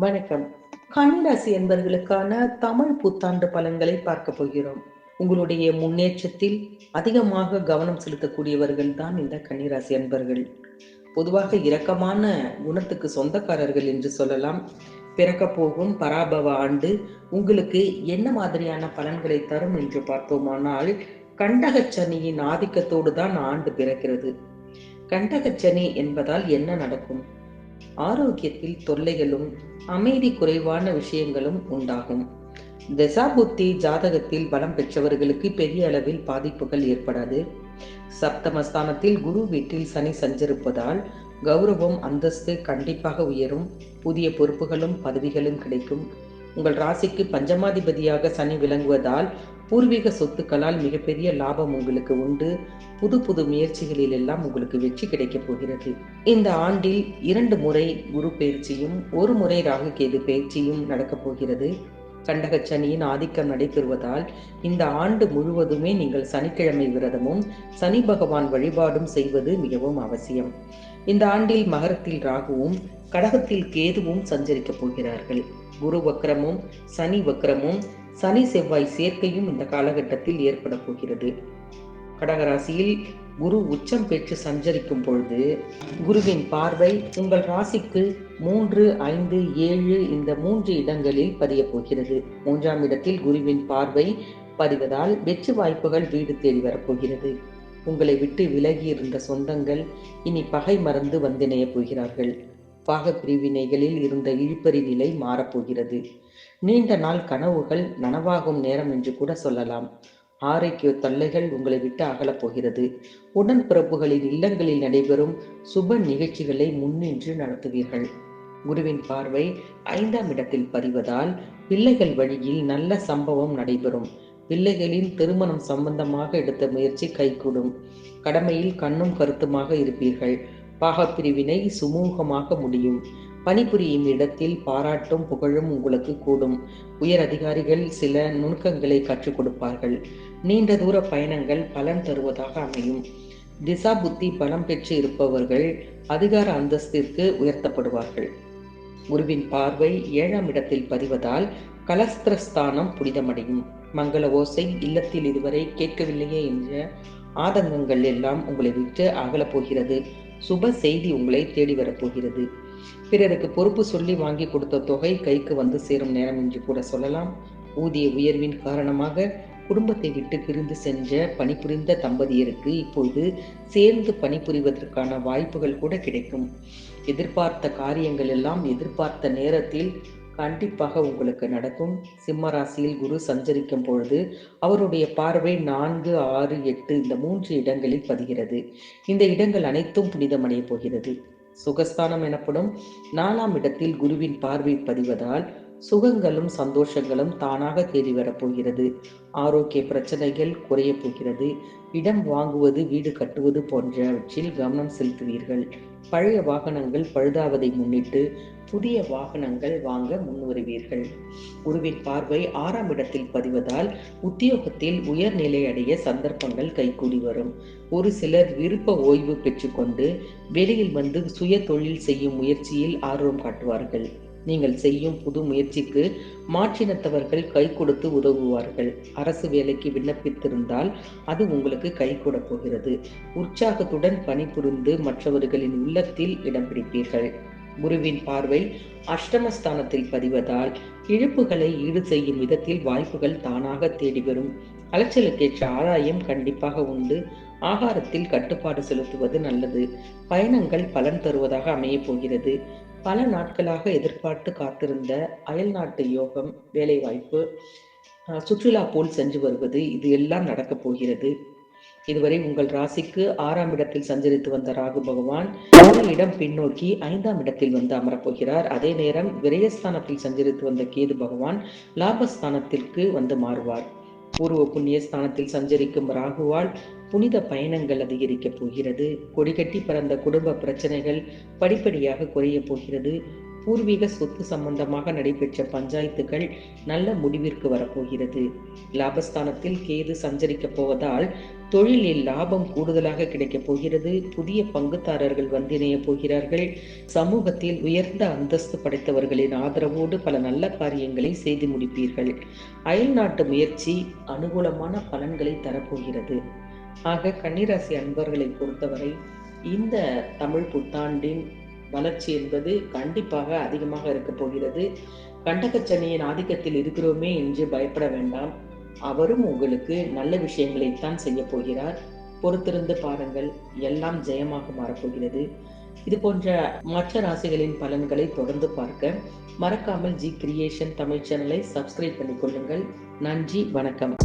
வணக்கம். கன்னிராசி என்பவர்களுக்கான தமிழ் புத்தாண்டு பலன்களை பார்க்க போகிறோம். உங்களுடைய முன்னேற்றத்தில் அதிகமாக கவனம் செலுத்தக்கூடியவர்கள் தான் இந்த கன்னிராசி அன்பர்கள். பொதுவாக இரக்கமான குணத்துக்கு சொந்தக்காரர்கள் என்று சொல்லலாம். பிறக்க போகும் பராபவ ஆண்டு உங்களுக்கு என்ன மாதிரியான பலன்களை தரும் என்று பார்த்தோமானால், கண்டகச்சனியின் ஆதிக்கத்தோடு தான் ஆண்டு பிறக்கிறது. கண்டகச்சனி என்பதால் என்ன நடக்கும்? ஆரோக்கியத்தில் தொல்லைகளும் அமைதி குறைவான விஷயங்களும் உண்டாகும். தசாபுத்தி ஜாதகத்தில் பலம் பெற்றவர்களுக்கு பெரிய அளவில் பாதிப்புகள் ஏற்படாது. சப்தமஸ்தானத்தில் குரு வீட்டில் சனி சஞ்சரிப்பதால் கௌரவம் அந்தஸ்து கண்டிப்பாக உயரும். புதிய பொறுப்புகளும் பதவிகளும் கிடைக்கும். உங்கள் ராசிக்கு பஞ்சமாதிபதியாக சனி விளங்குவதால் பூர்வீக சொத்துக்களால் மிகப்பெரிய லாபம் உங்களுக்கு உண்டு. புது புது முயற்சிகளில் எல்லாம் உங்களுக்கு வெற்றி கிடைக்கப் போகிறது. இந்த ஆண்டில் 2 முறை குரு பயிற்சியும் 1 முறை ராகு கேது பயிற்சியும் நடக்கப் போகிறது. கண்டகச்சனியின் ஆதிக்கம் நடைபெறுவதால் இந்த ஆண்டு முழுவதுமே நீங்கள் சனிக்கிழமை விரதமும் சனி பகவான் வழிபாடும் செய்வது மிகவும் அவசியம். இந்த ஆண்டில் மகரத்தில் ராகுவும் கடகத்தில் கேதுவும் சஞ்சரிக்கப் போகிறார்கள். குரு வக்ரமும் சனி வக்ரமும் சனி செவ்வாய் சேர்க்கையும் இந்த காலகட்டத்தில் ஏற்பட போகிறது. கடகராசியில் குரு உச்சம் பெற்று சஞ்சரிக்கும் பொழுது குருவின் பார்வை உங்கள் ராசிக்கு 3, 5, 7 இந்த 3 இடங்களில் பதிய போகிறது. 3ஆம் இடத்தில் குருவின் பார்வை பதிவதால் வெற்றி வாய்ப்புகள் வீடு தேடி வரப்போகிறது. உங்களை விட்டு விலகி இருந்த சொந்தங்கள் இனி பகை மறந்து வந்திணைய போகிறார்கள். பாக பிரிவினைகளில் இருந்த இழுபறி நிலை மாறப்போகிறது. நீண்ட நாள் கனவுகள் நனவாகும் நேரம் என்று கூட சொல்லலாம். ஆரோக்கிய தொல்லைகள் உங்களை விட்டு அகலப் போகிறது. உடன்பிறப்புகளின் இல்லங்களில் நடைபெறும் சுப நிகழ்ச்சிகளை முன்னின்று நடத்துவீர்கள். குருவின் பார்வை 5ஆம் இடத்தில் பதிவதால் பிள்ளைகள் வழியில் நல்ல சம்பவம் நடைபெறும். பிள்ளைகளின் திருமணம் சம்பந்தமாக எடுத்த முயற்சி கைகூடும். கடமையில் கண்ணும் கருத்துமாக இருப்பீர்கள். பாகப்பிரிவினை சுமூகமாக முடியும். பணிபுரியும் இடத்தில் பாராட்டும் புகழும் உங்களுக்கு கூடும். உயர் அதிகாரிகள் சில நுணுக்கங்களை கற்றுக் கொடுப்பார்கள். நீண்ட தூர பயணங்கள் பலன் தருவதாக அமையும். திசா புத்தி பலம் பெற்று இருப்பவர்கள் அதிகார அந்தஸ்திற்கு உயர்த்தப்படுவார்கள். குருவின் பார்வை 7ஆம் இடத்தில் பதிவதால் கலஸ்திரஸ்தானம் புனிதமடையும். மங்கள ஓசை இல்லத்தில் இதுவரை கேட்கவில்லையே என்ற ஆதங்கங்கள் எல்லாம் உங்களை விட்டு அகலப் போகிறது. சுப செய்தி உங்களை தேடி வரப்போகிறது. பிறருக்கு பொறுப்பு சொல்லி வாங்கி கொடுத்த தொகை கைக்கு வந்து சேரும் நேரம் என்று கூட சொல்லலாம். ஊதிய உயர்வின் காரணமாக குடும்பத்தை விட்டு பிரிந்து சென்ற பணிபுரிந்த தம்பதியருக்கு இப்போது சேர்ந்து பணிபுரிவதற்கான வாய்ப்புகள் கூட கிடைக்கும். எதிர்பார்த்த காரியங்கள் எல்லாம் எதிர்பார்த்த நேரத்தில் கண்டிப்பாக உங்களுக்கு நடக்கும். சிம்ம ராசியில் குரு சஞ்சரிக்கும் பொழுது அவருடைய பார்வை 4, 6, 8 இந்த 3 இடங்களில் பதிகிறது. இந்த இடங்கள் அனைத்தும் புனிதமடைய போகிறது. சுகஸ்தானம் எனப்படும் 4ஆம் இடத்தில் குருவின் பார்வை பதிவதால் சுகங்களும் சந்தோஷங்களும் தானாக தேடி வரப்போகிறது. ஆரோக்கிய பிரச்சனைகள் குறைய போகிறது. இடம் வாங்குவது வீடு கட்டுவது போன்றவற்றில் கவனம் செலுத்துவீர்கள். பழைய வாகனங்கள் பழுதாவதை முன்னிட்டு புதிய வாகனங்கள் வாங்க முன்வருவீர்கள். குருவின் பார்வை 6ஆம் இடத்தில் பதிவதால் உத்தியோகத்தில் உயர்நிலை அடைய சந்தர்ப்பங்கள் கைகூடி வரும். ஒரு சிலர் விருப்ப ஓய்வு பெற்றுக்கொண்டு வெளியில் வந்து சுய தொழில் செய்யும் முயற்சியில் ஆர்வம் காட்டுவார்கள். நீங்கள் செய்யும் புது முயற்சிக்கு மாற்றினத்தவர்கள் கை கொடுத்து உதவுவார்கள். அரசு வேலைக்கு விண்ணப்பித்திருந்தால் அது உங்களுக்கு கை கூட போகிறது. உற்சாகத்துடன் பணிபுரிந்து மற்றவர்களின் உள்ளத்தில் இடம் பிடிப்பீர்கள். குருவின் பார்வை அஷ்டமஸ்தானத்தில் பதிவதால் இழப்புகளை ஈடு செய்யும் விதத்தில் வாய்ப்புகள் தானாக தேடி வரும். அலைச்சலுக்கேற்ற ஆதாயம் கண்டிப்பாக உண்டு. ஆகாரத்தில் கட்டுப்பாடு செலுத்துவது நல்லது. பயணங்கள் பலன் தருவதாக அமைய போகிறது. பல நாட்களாக எதிர்பார்த்து காத்திருந்த அயல் நாட்டு யோகம், வேலை வாய்ப்பு, சுற்றுலா போல் சென்று வருவது இது எல்லாம் நடக்கப் போகிறது. இதுவரை உங்கள் ராசிக்கு 6ஆம் இடத்தில் சஞ்சரித்து வந்த ராகு பகவான் ஒரு இடம் பின்னோக்கி 5ஆம் இடத்தில் வந்து அமரப்போகிறார். அதே நேரம் விரயஸ்தானத்தில் சஞ்சரித்து வந்த கேது பகவான் லாபஸ்தானத்திற்கு வந்து மாறுவார். பூர்வ புண்ணிய ஸ்தானத்தில் சஞ்சரிக்கும் ராகுவால் புனித பயணங்கள் அதிகரிக்கப் போகிறது. கொடிகட்டி பறந்த குடும்ப பிரச்சனைகள் படிப்படியாக குறைய போகிறது. பூர்வீக சொத்து சம்பந்தமாக நடைபெற்ற பஞ்சாயத்துகள் நல்ல முடிவிற்கு வரப்போகிறது. லாபஸ்தானத்தில் கேது சஞ்சரிக்கப் போவதால் தொழிலில் லாபம் கூடுதலாக கிடைக்கப் போகிறது. புதிய பங்குதாரர்கள் வந்திணைய போகிறார்கள். சமூகத்தில் உயர்ந்த அந்தஸ்து படைத்தவர்களின் ஆதரவோடு பல நல்ல காரியங்களை செய்து முடிப்பீர்கள். அயல்நாட்டு முயற்சி அனுகூலமான பலன்களை தரப்போகிறது. ஆக கன்னிராசி அன்பர்களை பொறுத்தவரை இந்த தமிழ் புத்தாண்டின் வளர்ச்சி என்பது கண்டிப்பாக அதிகமாக இருக்க போகிறது. கண்டகச்சனியின் ஆதிக்கத்தில் இருக்கிறோமே என்று பயப்பட வேண்டாம். அவரும் உங்களுக்கு நல்ல விஷயங்களைத்தான் செய்ய போகிறார். பொறுத்திருந்து பாருங்கள், எல்லாம் ஜெயமாக மாறப்போகிறது. இது போன்ற மற்ற ராசிகளின் பலன்களை தொடர்ந்து பார்க்க மறக்காமல் ஜி கிரியேஷன் தமிழ் சேனலை சப்ஸ்கிரைப் பண்ணிக்கொள்ளுங்கள். நன்றி, வணக்கம்.